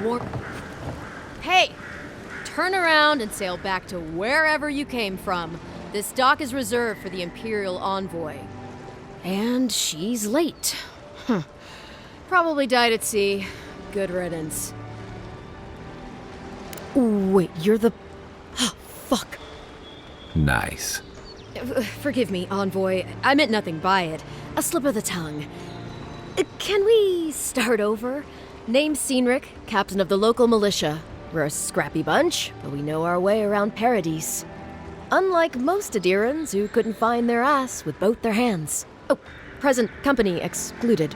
warm. Hey! Turn around and sail back to wherever you came from. This dock is reserved for the Imperial Envoy. And she's late. Probably died at sea. Good riddance. Wait, you're the... Oh, fuck. Nice. Forgive me, Envoy. I meant nothing by it. A slip of the tongue. Can we start over? Name's Cynric, captain of the local militia. We're a scrappy bunch, but we know our way around paradis. Unlike most aedyrans who couldn't find their ass with both their hands. Oh, present company excluded.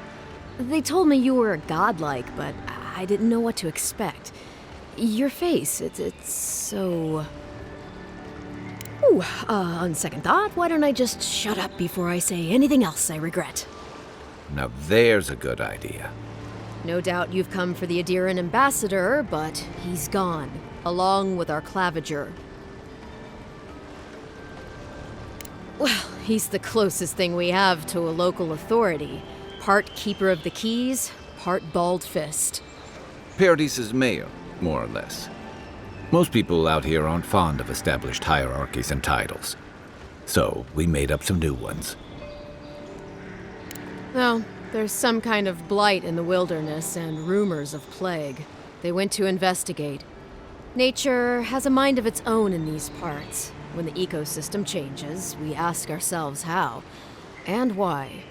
They told me you were godlike, but I didn't know what to expect. Your face, it's so... Ooh, on second thought, why don't I just shut up before I say anything else I regret? Now there's a good idea. No doubt you've come for the aedyran ambassador, but he's gone, along with our claviger. Well, he's the closest thing we have to a local authority. Part keeper of the keys, part bald fist. Paradis's mayor, more or less. Most people out here aren't fond of established hierarchies and titles. So we made up some new ones. Well, there's some kind of blight in the wilderness and rumors of plague. They went to investigate. Nature has a mind of its own in these parts. When the ecosystem changes, we ask ourselves how and why.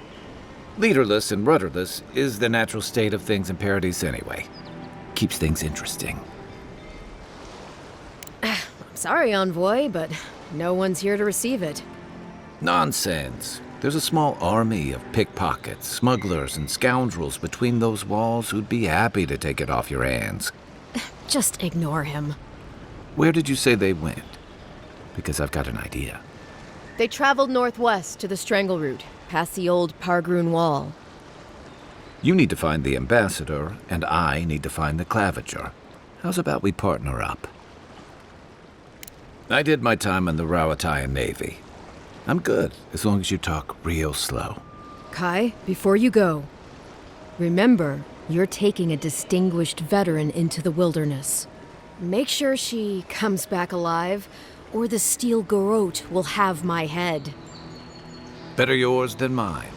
Leaderless and rudderless is the natural state of things in Paradis anyway. Keeps things interesting. I'm sorry, Envoy, but no one's here to receive it. Nonsense. There's a small army of pickpockets, smugglers, and scoundrels between those walls who'd be happy to take it off your hands. Just ignore him. Where did you say they went? Because I've got an idea. They traveled northwest to the strangleroot, past the old Pargroon wall. You need to find the ambassador, and I need to find the claviger. How's about we partner up? I did my time in the Rawatayan Navy. I'm good, as long as you talk real slow. Kai, before you go, remember, you're taking a distinguished veteran into the wilderness. Make sure she comes back alive, or the steel garrote will have my head. Better yours than mine.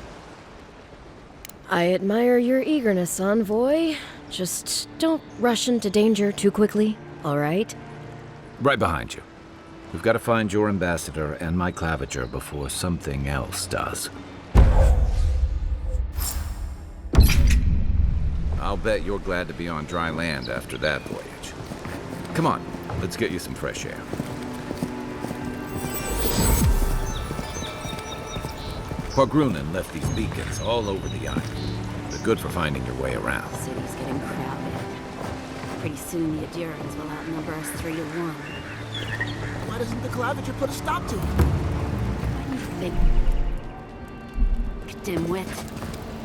I admire your eagerness, Envoy. Just don't rush into danger too quickly, all right? Right behind you. We've got to find your ambassador and my claviger before something else does. I'll bet you're glad to be on dry land after that voyage. Come on, let's get you some fresh air. Pargrunen left these beacons all over the island. They're good for finding your way around. The city's getting crowded. Pretty soon the adherans will outnumber us 3 to 1. Why doesn't the claviger put a stop to it? What do you think? Dimwit.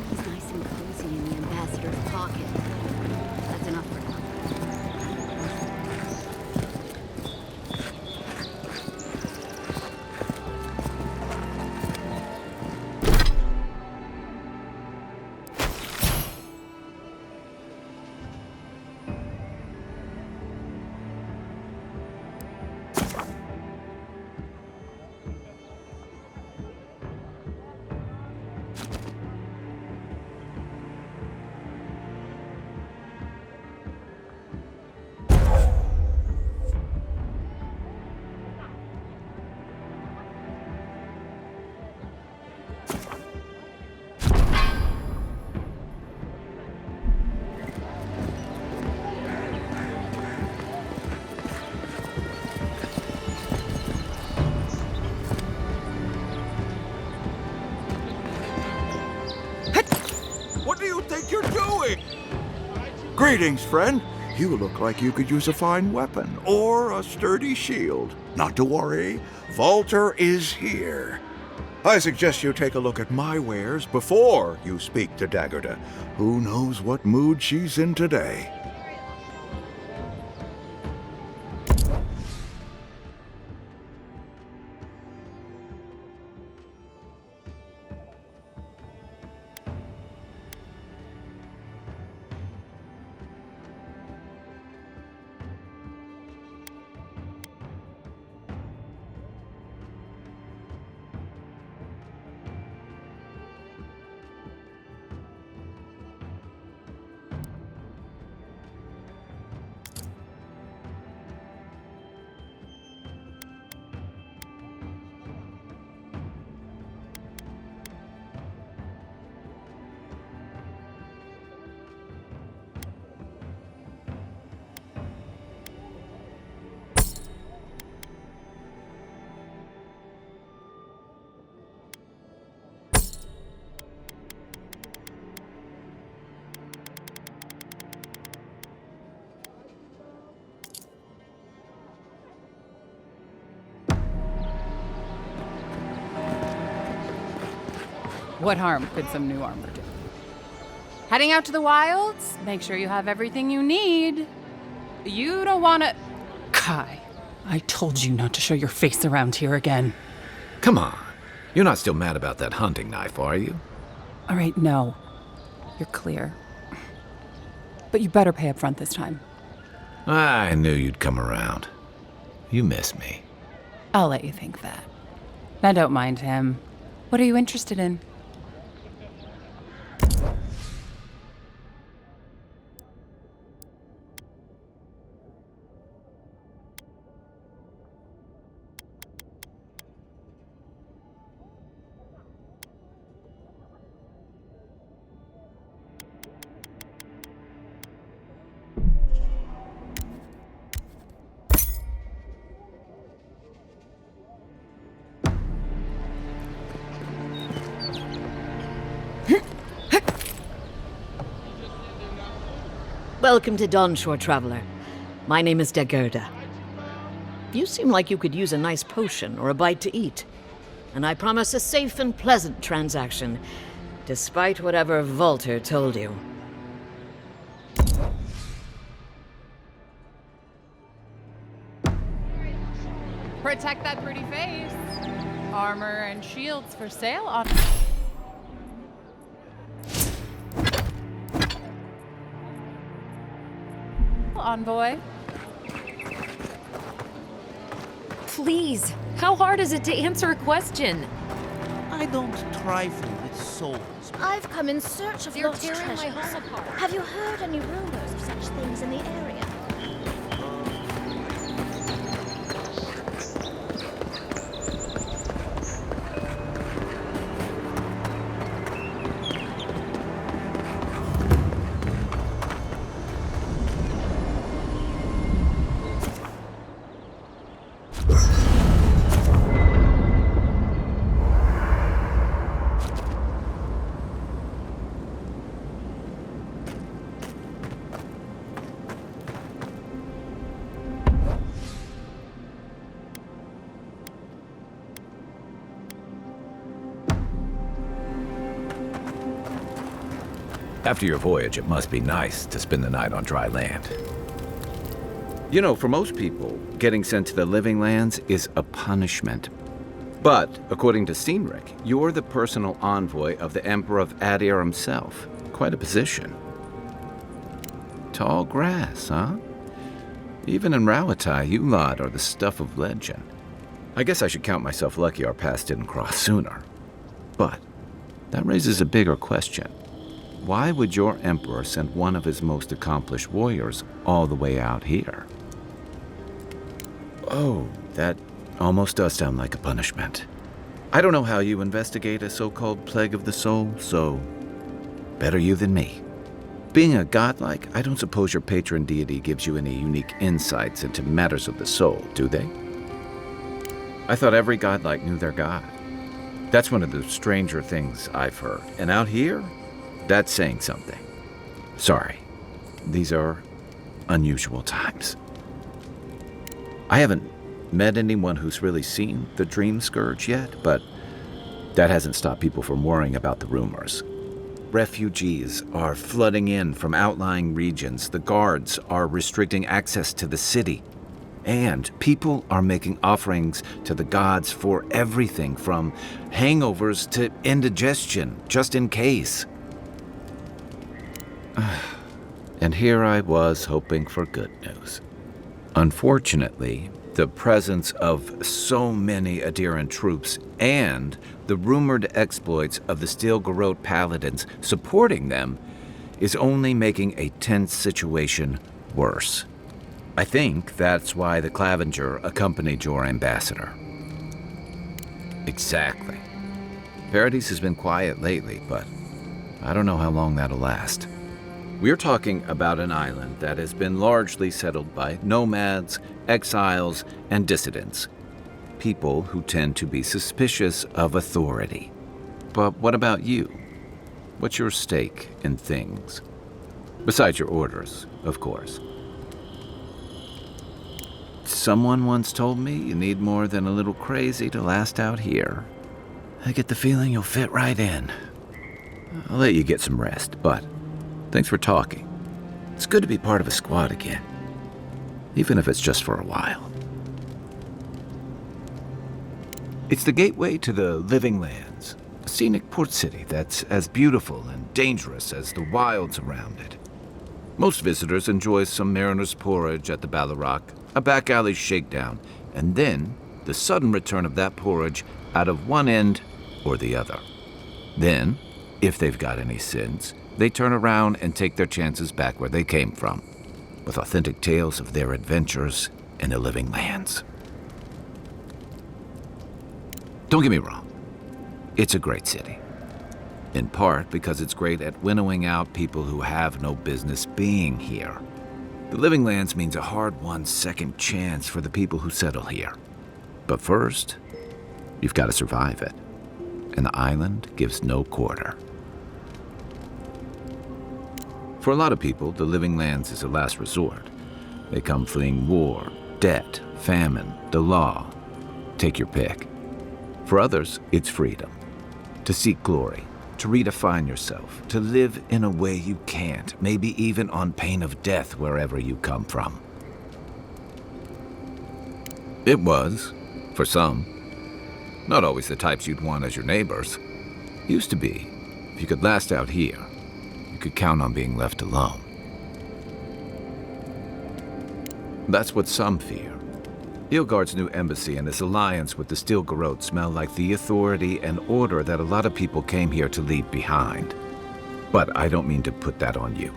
He's nice and cozy in the ambassador's pocket. That's enough for now. What do you think you're doing? Greetings, friend. You look like you could use a fine weapon or a sturdy shield. Not to worry, Volter is here. I suggest you take a look at my wares before you speak to Daggerda. Who knows what mood she's in today? What harm could some new armor do? Heading out to the wilds? Make sure you have everything you need. You don't wanna... Kai, I told you not to show your face around here again. Come on. You're not still mad about that hunting knife, are you? All right, no. You're clear. But you better pay up front this time. I knew you'd come around. You miss me. I'll let you think that. Now don't mind him. What are you interested in? Welcome to Dawnshore, Traveler. My name is Dagerda. You seem like you could use a nice potion or a bite to eat. And I promise a safe and pleasant transaction, despite whatever Volter told you. Protect that pretty face. Armor and shields for sale on... Envoy. Please, how hard is it to answer a question? I don't trifle with souls. I've come in search of You're lost tearing my treasures. home apart. Have you heard any rumors of such things in the area? After your voyage, it must be nice to spend the night on dry land. You know, for most people, getting sent to the living lands is a punishment. But, according to cynric, you're the personal envoy of the Emperor of Aedyran himself. Quite a position. Tall grass, huh? Even in Rawatai, you lot are the stuff of legend. I guess I should count myself lucky our paths didn't cross sooner. But that raises a bigger question. Why would your emperor send one of his most accomplished warriors all the way out here? Oh, that almost does sound like a punishment. I don't know how you investigate a so-called plague of the soul, so better you than me. Being a godlike, I don't suppose your patron deity gives you any unique insights into matters of the soul, do they? I thought every godlike knew their god. That's one of the stranger things I've heard. And out here, that's saying something. Sorry, these are unusual times. I haven't met anyone who's really seen the Dream Scourge yet, but that hasn't stopped people from worrying about the rumors. Refugees are flooding in from outlying regions. The guards are restricting access to the city. And people are making offerings to the gods for everything from hangovers to indigestion, just in case. And here I was hoping for good news. Unfortunately, the presence of so many aedyran troops and the rumored exploits of the strangleroot paladins supporting them is only making a tense situation worse. I think that's why the Clavenger accompanied your ambassador. Exactly. Paradis has been quiet lately, but I don't know how long that'll last. We're talking about an island that has been largely settled by nomads, exiles, and dissidents. People who tend to be suspicious of authority. But what about you? What's your stake in things? Besides your orders, of course. Someone once told me you need more than a little crazy to last out here. I get the feeling you'll fit right in. I'll let you get some rest, but thanks for talking. It's good to be part of a squad again, even if it's just for a while. It's the gateway to the Living Lands, a scenic port city that's as beautiful and dangerous as the wilds around it. Most visitors enjoy some mariner's porridge at the Ballarock, a back alley shakedown, and then the sudden return of that porridge out of one end or the other. Then, if they've got any sins, they turn around and take their chances back where they came from, with authentic tales of their adventures in the Living Lands. Don't get me wrong, it's a great city. In part because it's great at winnowing out people who have no business being here. The Living Lands means a hard-won second chance for the people who settle here. But first, you've got to survive it. And the island gives no quarter. For a lot of people, the Living Lands is a last resort. They come fleeing war, debt, famine, the law. Take your pick. For others, it's freedom. To seek glory, to redefine yourself, to live in a way you can't, maybe even on pain of death wherever you come from. It was, for some. Not always the types you'd want as your neighbors. Used to be. If you could last out here, you could count on being left alone. That's what some fear. Ilgard's new embassy and his alliance with the strangleroot smell like the authority and order that a lot of people came here to leave behind. But I don't mean to put that on you.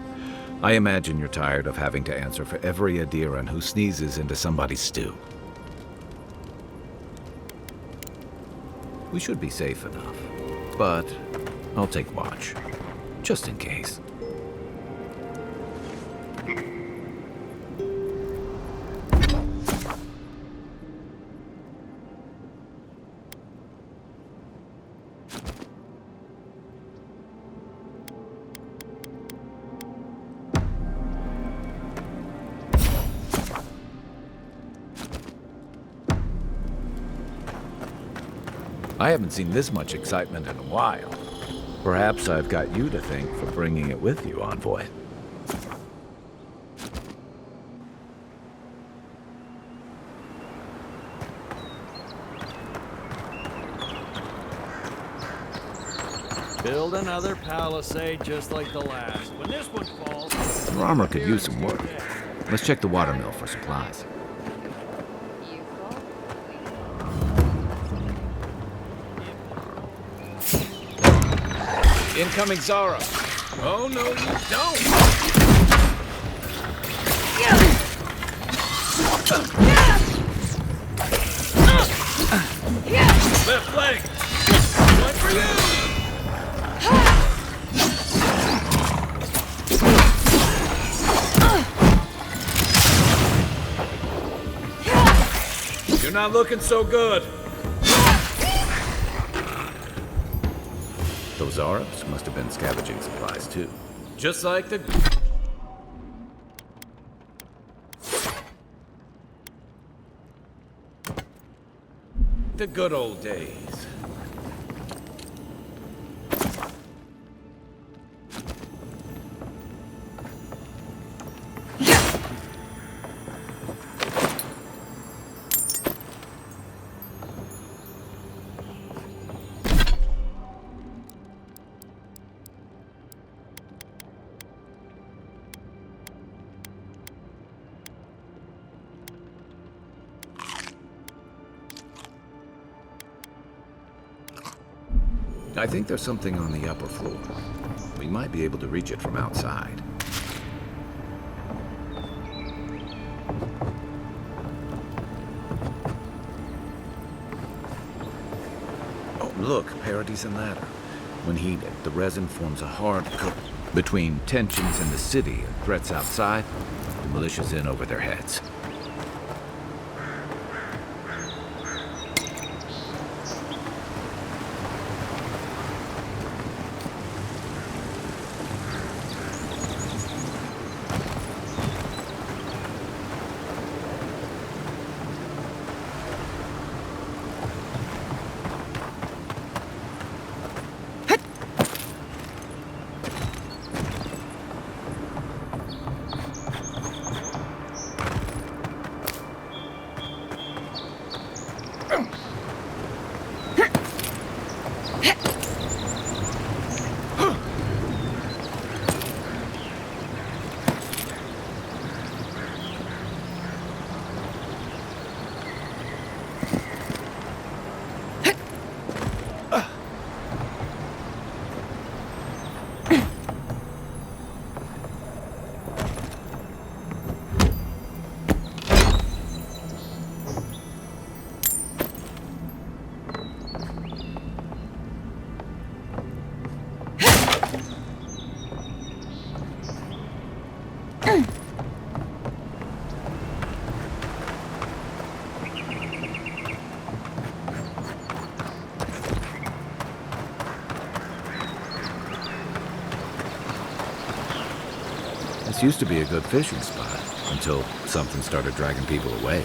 I imagine you're tired of having to answer for every aedyran who sneezes into somebody's stew. We should be safe enough, but I'll take watch, just in case. I haven't seen this much excitement in a while. Perhaps I've got you to thank for bringing it with you, Envoy. Build another palisade just like the last. When this one falls... Your armor could use some work. Let's check the watermill for supplies. Incoming Zara. Oh, no, you don't. Left leg. One for you. You're not looking so good. Those Arabs must have been scavenging supplies, too. Just like the good old days. I think there's something on the upper floor. We might be able to reach it from outside. Oh, look, paradis and ladder. When heated, the resin forms a hard coat. Between tensions in the city and threats outside, the militia's in over their heads. This used to be a good fishing spot, until something started dragging people away.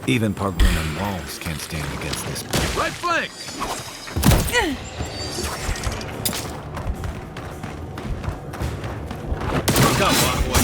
Even Pargrunan walls can't stand against this. Right flank! Come on, boy.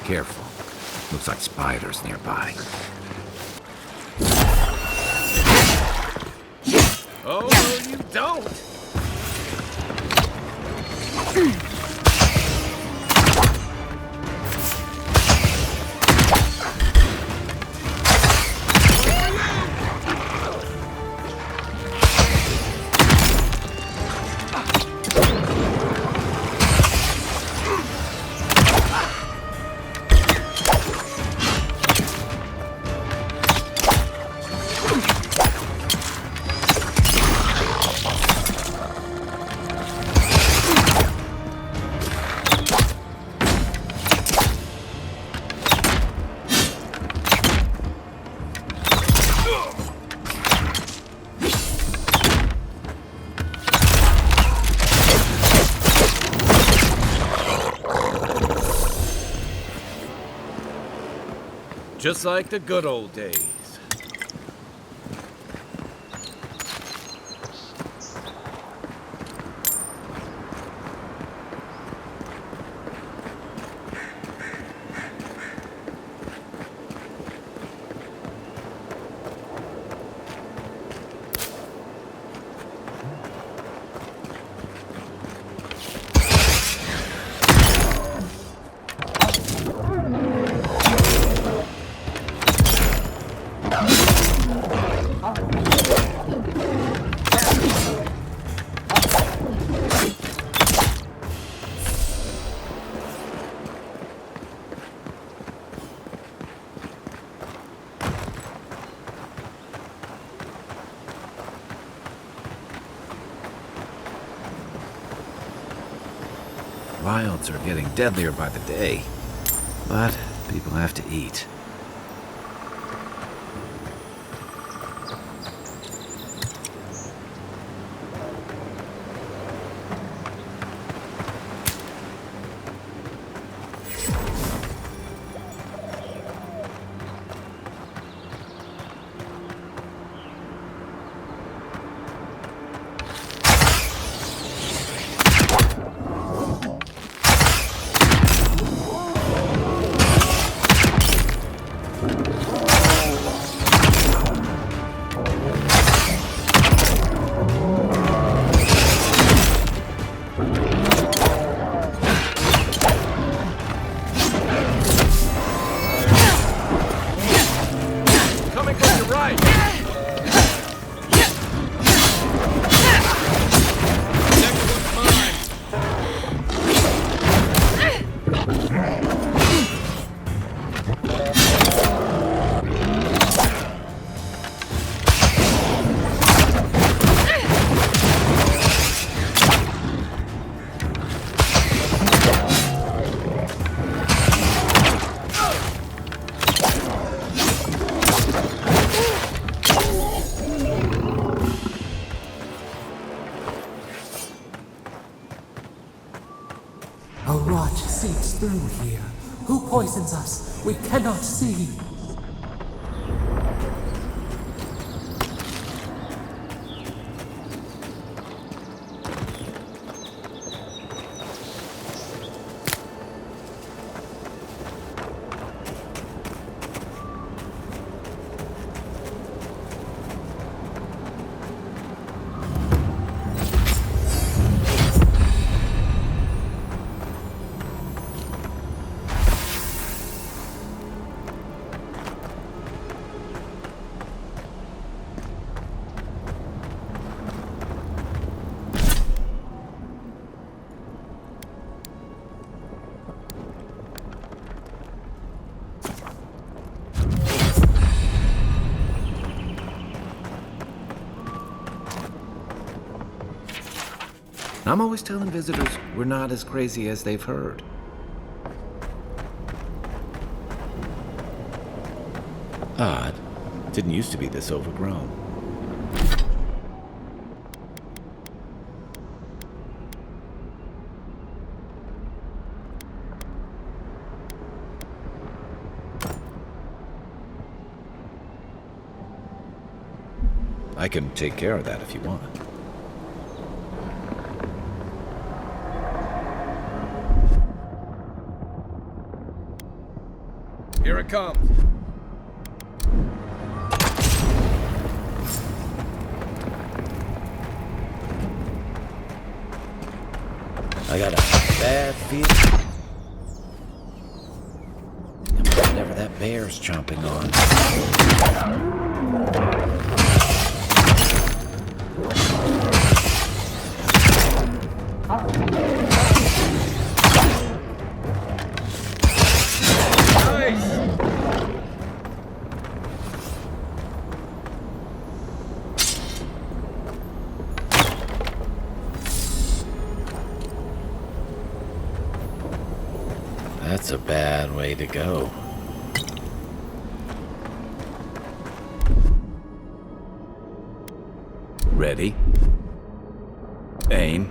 Careful. Looks like spiders nearby. Oh, no, you don't! Just like the good old days. Wilds are getting deadlier by the day, but people have to eat. seeps through here? Who poisons us? We cannot see. I'm always telling visitors we're not as crazy as they've heard. Odd. Didn't used to be this overgrown. I can take care of that if you want. Here it comes. I got a bad feeling. Whatever that bear's chomping on. That's a bad way to go. Ready? Aim.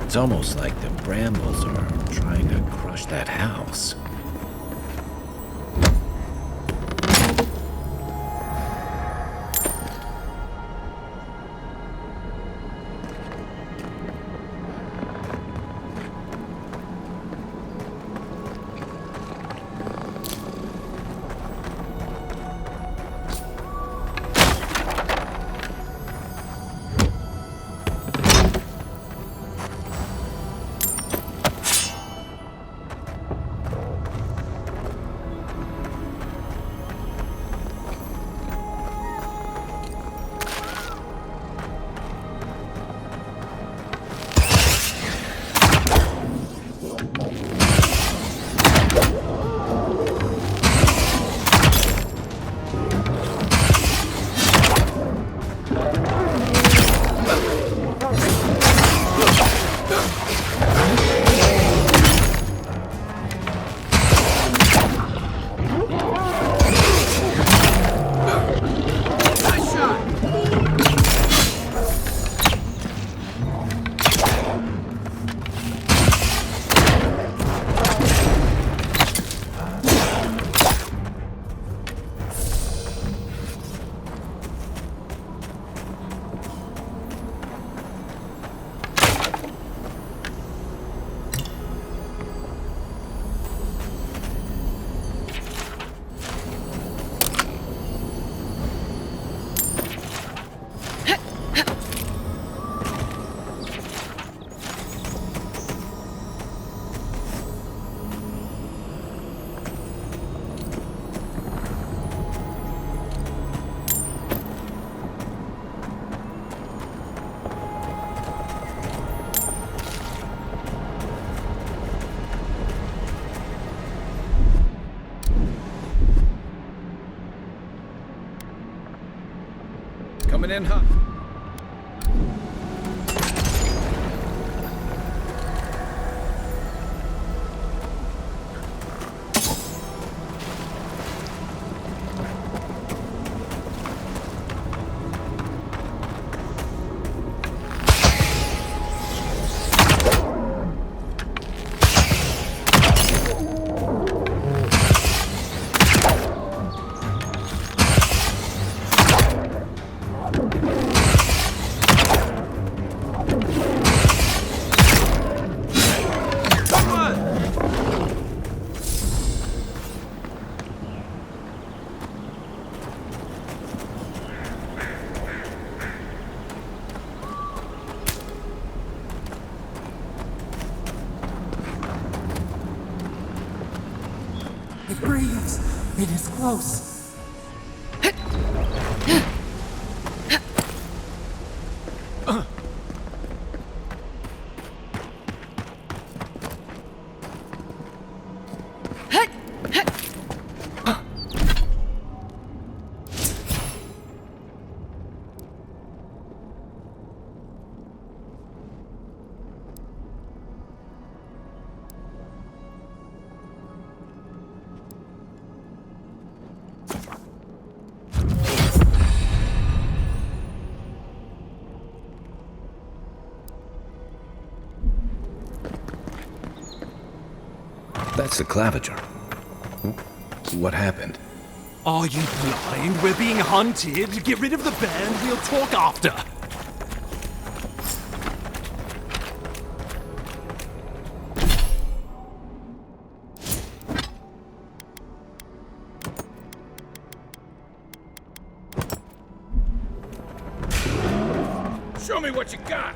It's almost like the brambles are trying to crush that house. Coming in hot. It is close. That's the claviger. What happened? Are you blind? We're being hunted. Get rid of the band. We'll talk after. Show me what you got!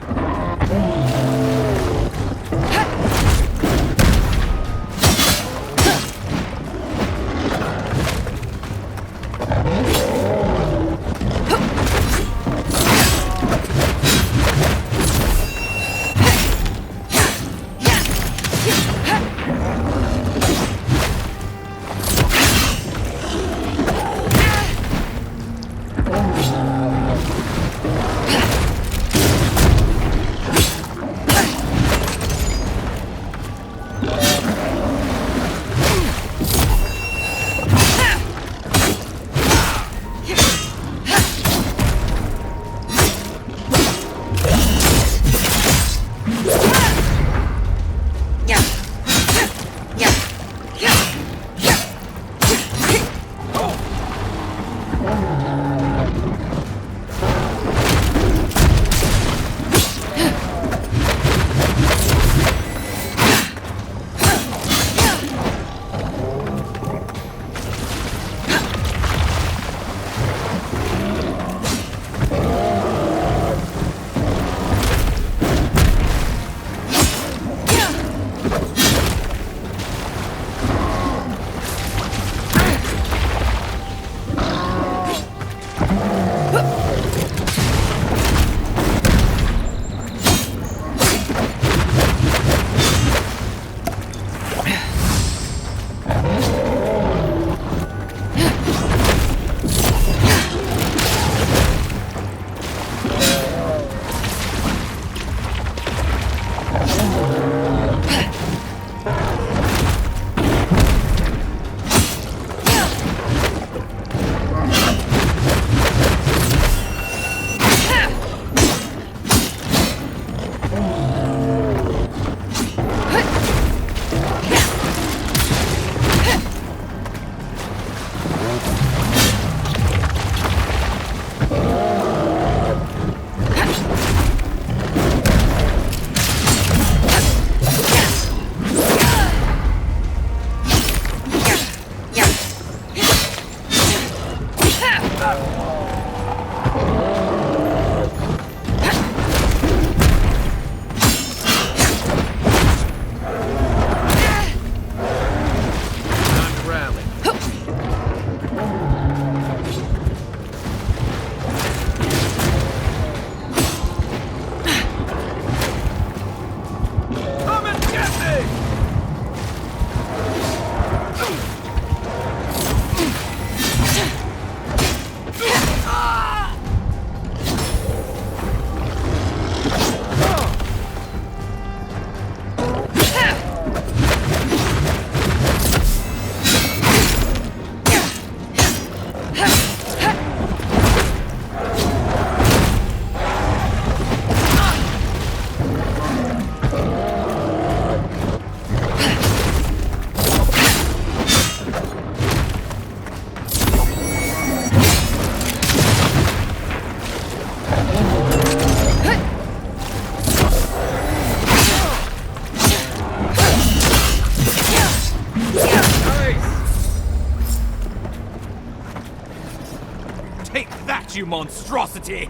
You monstrosity!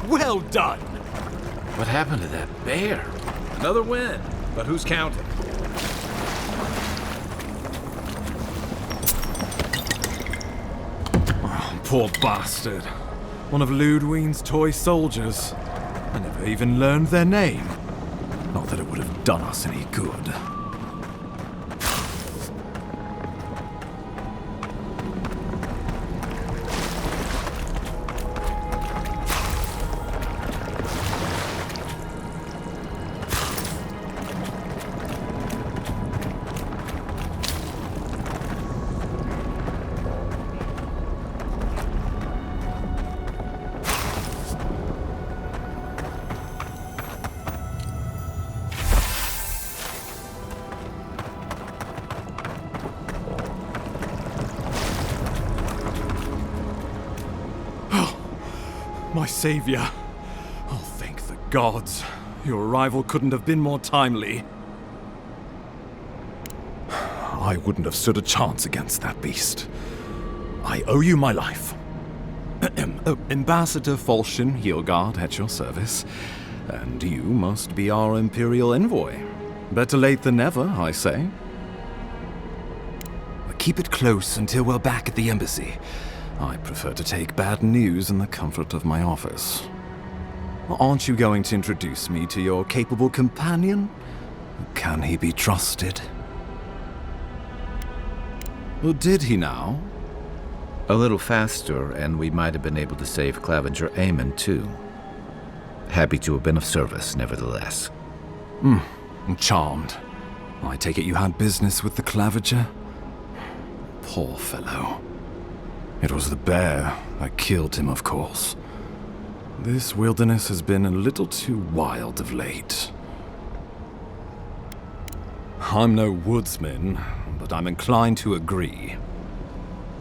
Well done! What happened to that bear? Another win, but who's counting? poor bastard. One of Ludwine's toy soldiers. I never even learned their name. Not that it would have done us any good. My savior. Oh, thank the gods. Your arrival couldn't have been more timely. I wouldn't have stood a chance against that beast. I owe you my life. Ambassador Falchion Heelguard at your service. And you must be our Imperial envoy. Better late than never, I say. Keep it close until we're back at the embassy. I prefer to take bad news in the comfort of my office. Aren't you going to introduce me to your capable companion? Can he be trusted? Or did he now? A little faster, and we might have been able to save Clavenger Aemon, too. Happy to have been of service, nevertheless. Charmed. I take it you had business with the Clavenger? Poor fellow. It was the bear that killed him, of course. This wilderness has been a little too wild of late. I'm no woodsman, but I'm inclined to agree.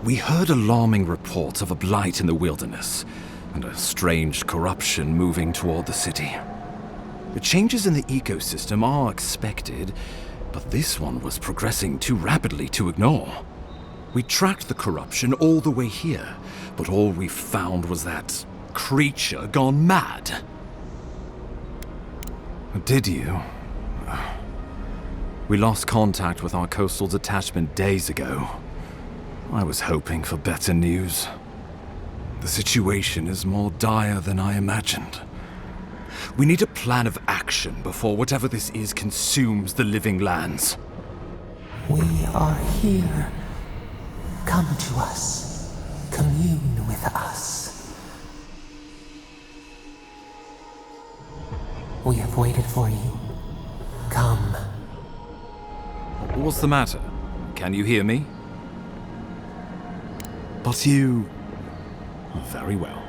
We heard alarming reports of a blight in the wilderness, and a strange corruption moving toward the city. The changes in the ecosystem are expected, but this one was progressing too rapidly to ignore. We tracked the corruption all the way here, but all we found was that creature gone mad. Did you? We lost contact with our coastal detachment days ago. I was hoping for better news. The situation is more dire than I imagined. We need a plan of action before whatever this is consumes the living lands. We are here. Come to us. Commune with us. We have waited for you. Come. What's the matter? Can you hear me? But you... Very well,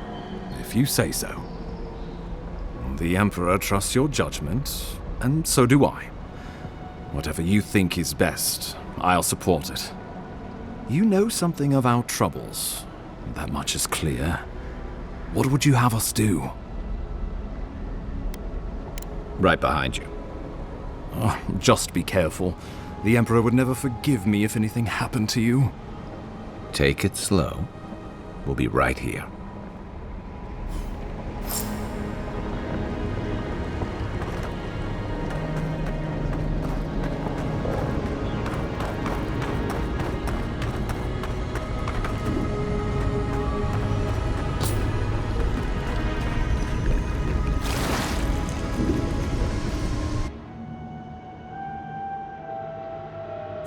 if you say so. The Emperor trusts your judgment, and so do I. Whatever you think is best, I'll support it. You know something of our troubles. That much is clear. What would you have us do? Right behind you. Just be careful. The Emperor would never forgive me if anything happened to you. Take it slow. We'll be right here.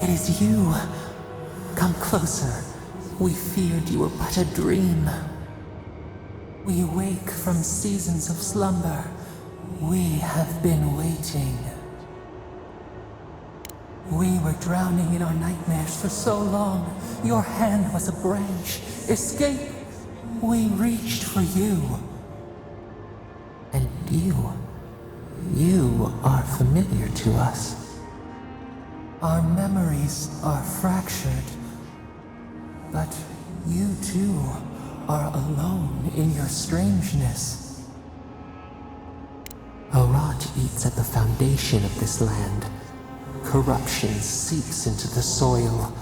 It is you. Come closer. We feared you were but a dream. We awake from seasons of slumber. We have been waiting. We were drowning in our nightmares for so long. Your hand was a branch. Escape! We reached for you. And you are familiar to us. Our memories are fractured. But you too are alone in your strangeness. A rot eats at the foundation of this land. Corruption seeps into the soil.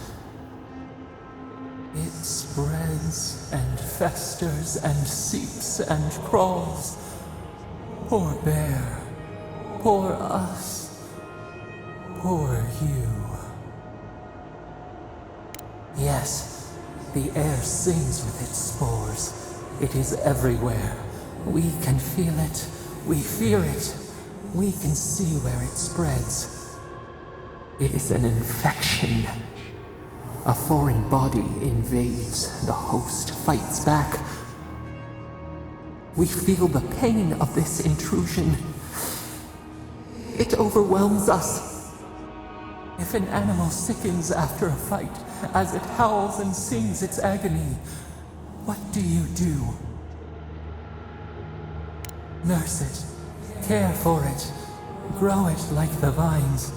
It spreads and festers and seeps and crawls. Poor bear. Poor us. Poor you. Yes. The air sings with its spores. It is everywhere. We can feel it. We fear it. We can see where it spreads. It is an infection. A foreign body invades. The host fights back. We feel the pain of this intrusion. It overwhelms us. If an animal sickens after a fight, as it howls and sings its agony, what do you do? Nurse it, care for it, grow it like the vines.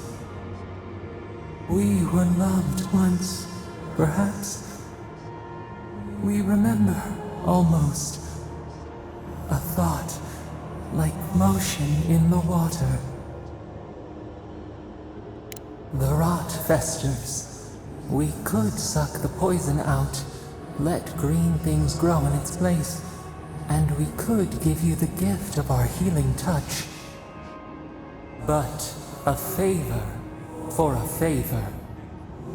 We were loved once, perhaps. We remember, almost. A thought, like motion in the water. The rot festers. We could suck the poison out, let green things grow in its place, and we could give you the gift of our healing touch. But a favor for a favor.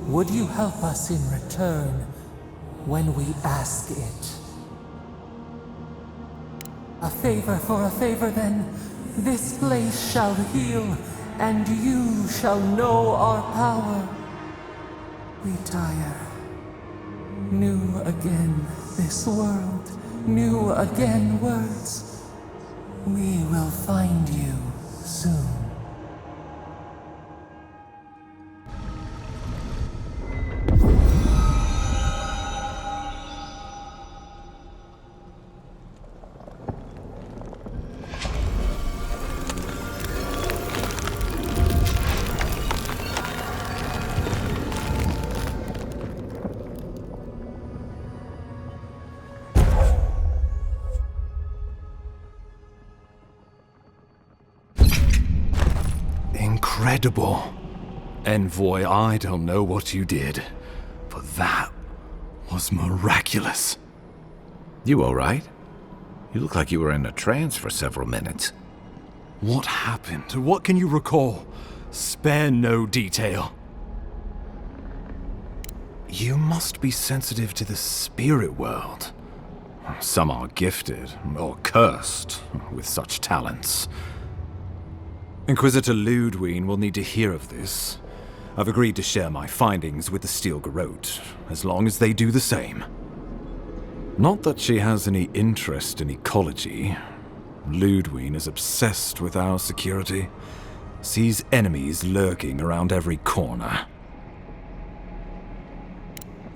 Would you help us in return when we ask it? A favor for a favor, then. This place shall heal, and you shall know our power. We tire. New again this world, new again words. We will find you soon. Incredible. Envoy, I don't know what you did, but that was miraculous. You all right? You look like you were in a trance for several minutes. What happened? What can you recall? Spare no detail. You must be sensitive to the spirit world. Some are gifted, or cursed, with such talents. Inquisitor Ludwine will need to hear of this. I've agreed to share my findings with the strangleroot, as long as they do the same. Not that she has any interest in ecology. Ludwine is obsessed with our security, sees enemies lurking around every corner.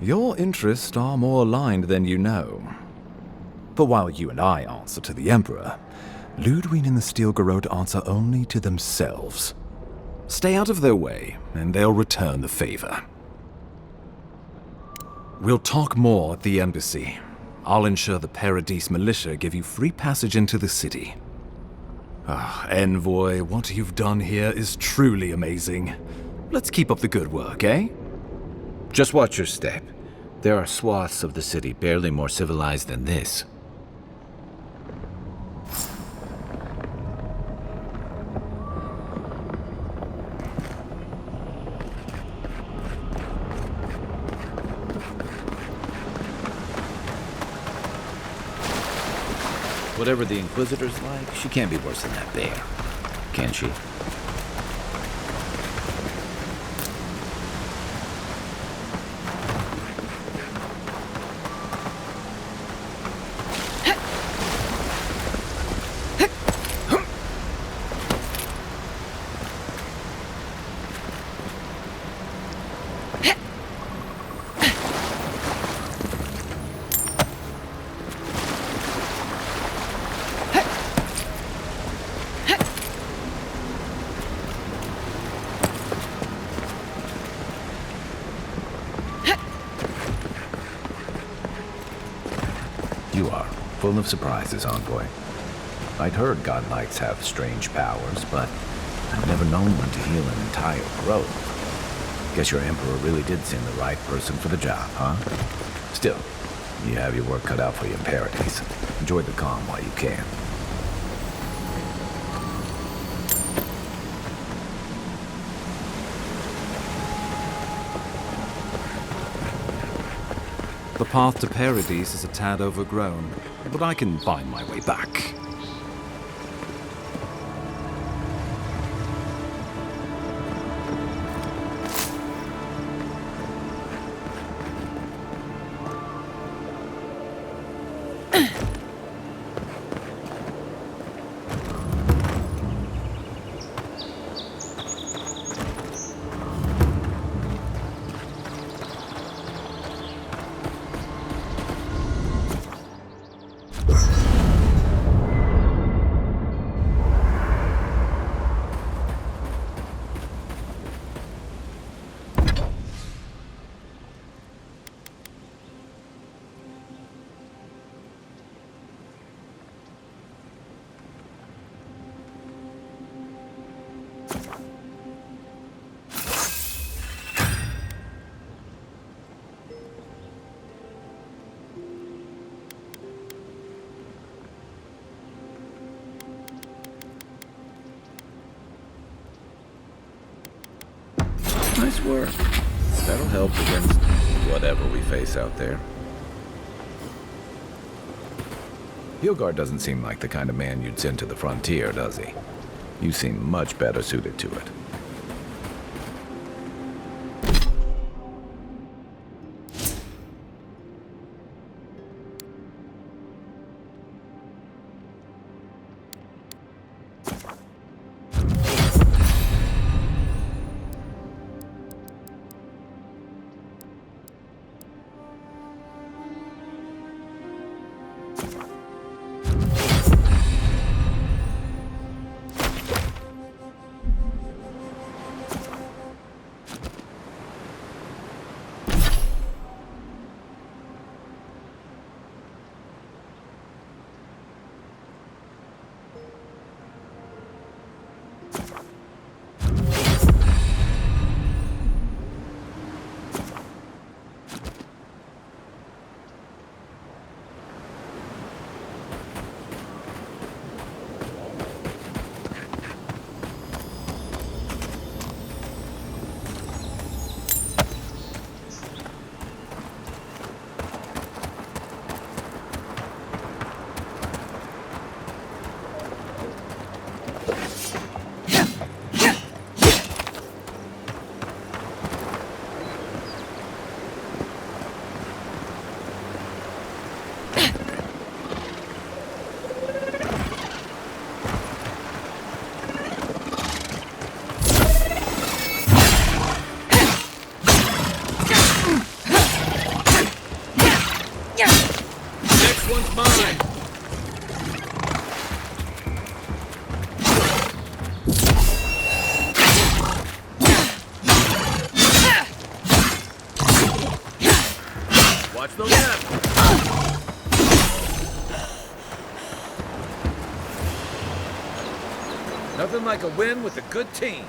Your interests are more aligned than you know. But while you and I answer to the Emperor, Ludwine and the strangleroot answer only to themselves. Stay out of their way, and they'll return the favor. We'll talk more at the embassy. I'll ensure the Paradis militia give you free passage into the city. Envoy, what you've done here is truly amazing. Let's keep up the good work, eh? Just watch your step. There are swaths of the city barely more civilized than this. Whatever the Inquisitor's like, she can't be worse than that bear. Can she? You are full of surprises, Envoy. I'd heard godlikes have strange powers, but I've never known one to heal an entire grove. Guess your Emperor really did send the right person for the job, huh? Still, you have your work cut out for you in Paradis. Enjoy the calm while you can. The path to paradis is a tad overgrown, but I can find my way back. Nice work. That'll help against whatever we face out there. Hilgard doesn't seem like the kind of man you'd send to the frontier, does he? You seem much better suited to it. Watch the left! Nothing like a win with a good team.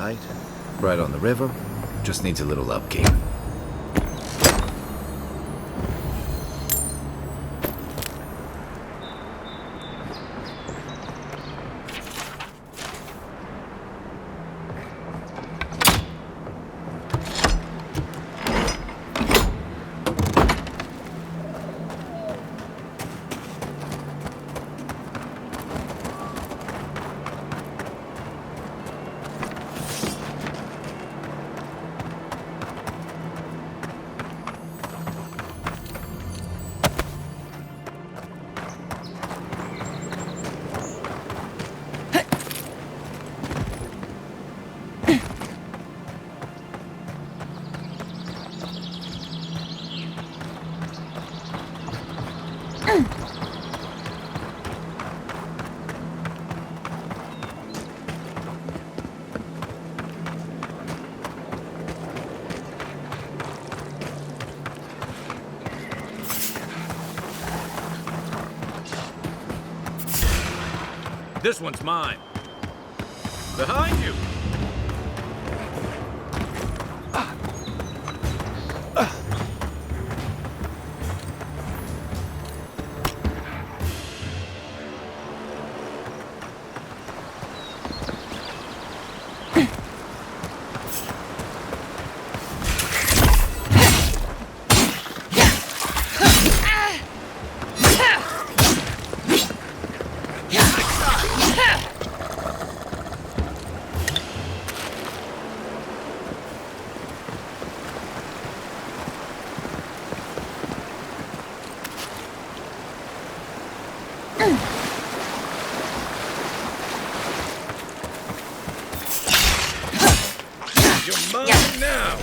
site, right on the river. Just needs a little upkeep. This one's mine. Behind you! You're mine now!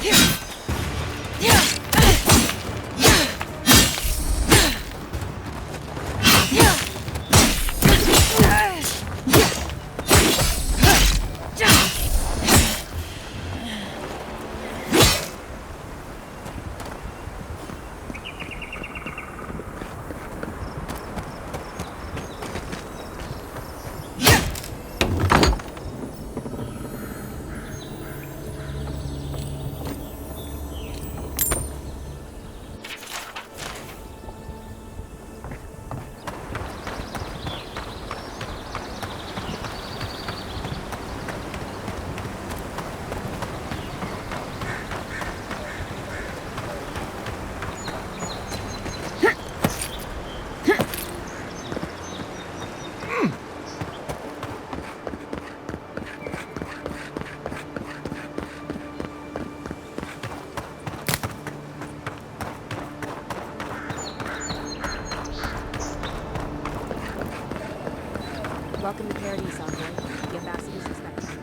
Welcome to Paradis, Envoy. The ambassador's expecting.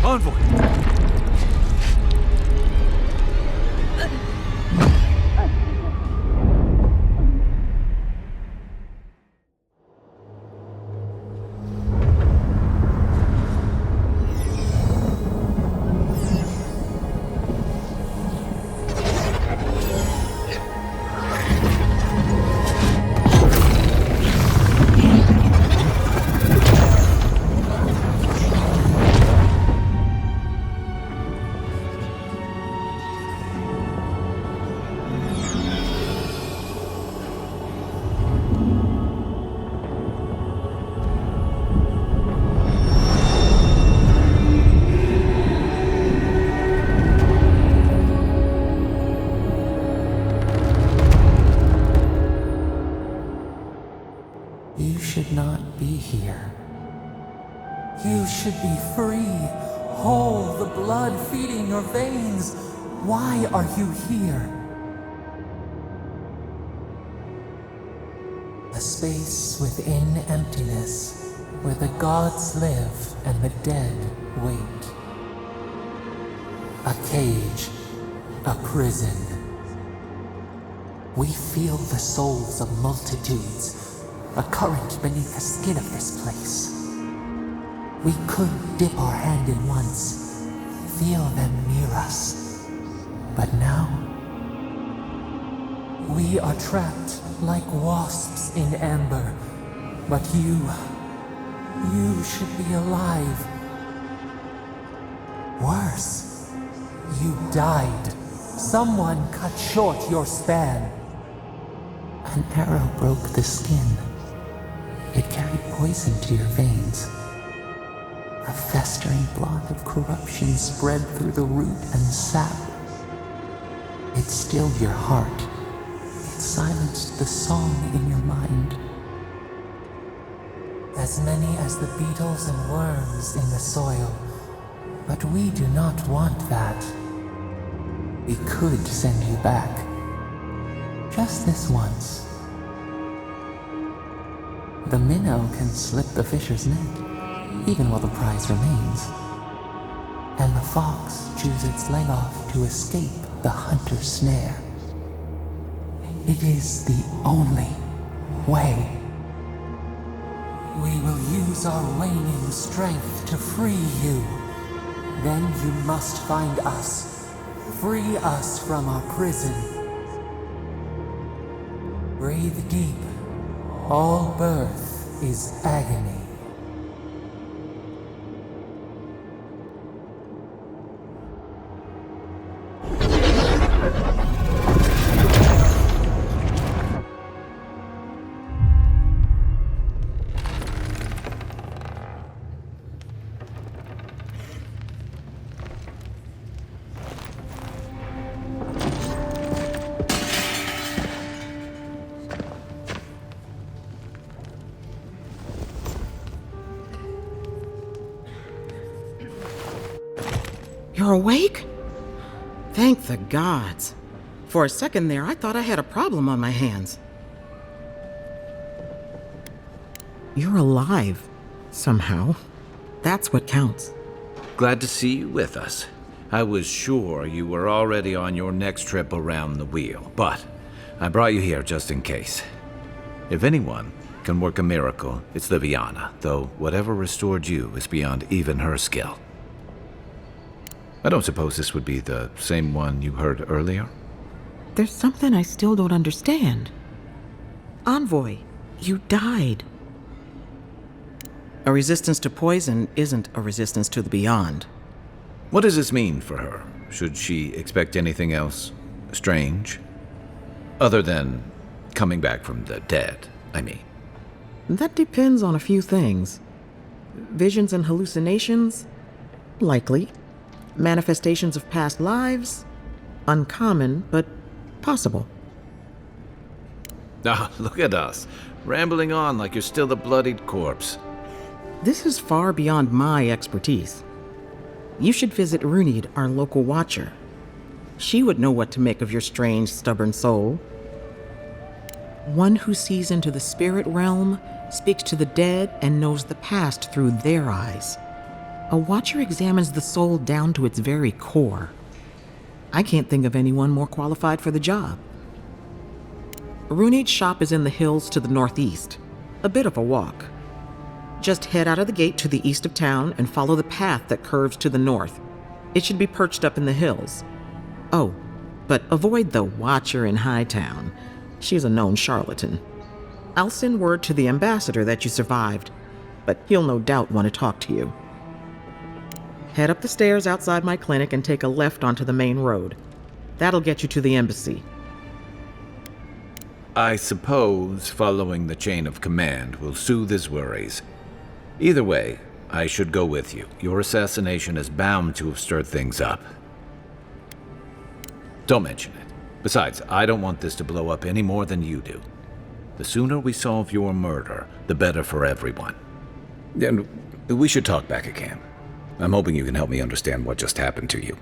Envoy! You should not be here. You should be free, whole, the blood feeding your veins. Why are you here? A space within emptiness, where the gods live and the dead wait. A cage, a prison. We feel the souls of multitudes, a current beneath the skin of this place. We could dip our hand in once, feel them near us. But now, we are trapped like wasps in amber. But you should be alive. Worse, you died. Someone cut short your span. An arrow broke the skin. It carried poison to your veins. A festering blot of corruption spread through the root and sap. It stilled your heart. It silenced the song in your mind. As many as the beetles and worms in the soil. But we do not want that. We could send you back. Just this once. The minnow can slip the fisher's net, even while the prize remains. And the fox chews its leg off to escape the hunter's snare. It is the only way. We will use our waning strength to free you. Then you must find us. Free us from our prison. Breathe deep. All birth is agony. You're awake? Thank the gods. For a second there, I thought I had a problem on my hands. You're alive, somehow. That's what counts. Glad to see you with us. I was sure you were already on your next trip around the wheel, but I brought you here just in case. If anyone can work a miracle, it's Liviana, though whatever restored you is beyond even her skill. I don't suppose this would be the same one you heard earlier? There's something I still don't understand. Envoy, you died. A resistance to poison isn't a resistance to the beyond. What does this mean for her? Should she expect anything else strange? Other than coming back from the dead, I mean. That depends on a few things. Visions and hallucinations? Likely. Manifestations of past lives? Uncommon, but possible. Ah, look at us, rambling on like you're still a bloodied corpse. This is far beyond my expertise. You should visit Runid, our local watcher. She would know what to make of your strange, stubborn soul. One who sees into the spirit realm, speaks to the dead, and knows the past through their eyes. A watcher examines the soul down to its very core. I can't think of anyone more qualified for the job. Runid's shop is in the hills to the northeast. A bit of a walk. Just head out of the gate to the east of town and follow the path that curves to the north. It should be perched up in the hills. Oh, but avoid the watcher in Hightown. She's a known charlatan. I'll send word to the ambassador that you survived, but he'll no doubt want to talk to you. Head up the stairs outside my clinic and take a left onto the main road. That'll get you to the embassy. I suppose following the chain of command will soothe his worries. Either way, I should go with you. Your assassination is bound to have stirred things up. Don't mention it. Besides, I don't want this to blow up any more than you do. The sooner we solve your murder, the better for everyone. And we should talk back at camp. I'm hoping you can help me understand what just happened to you.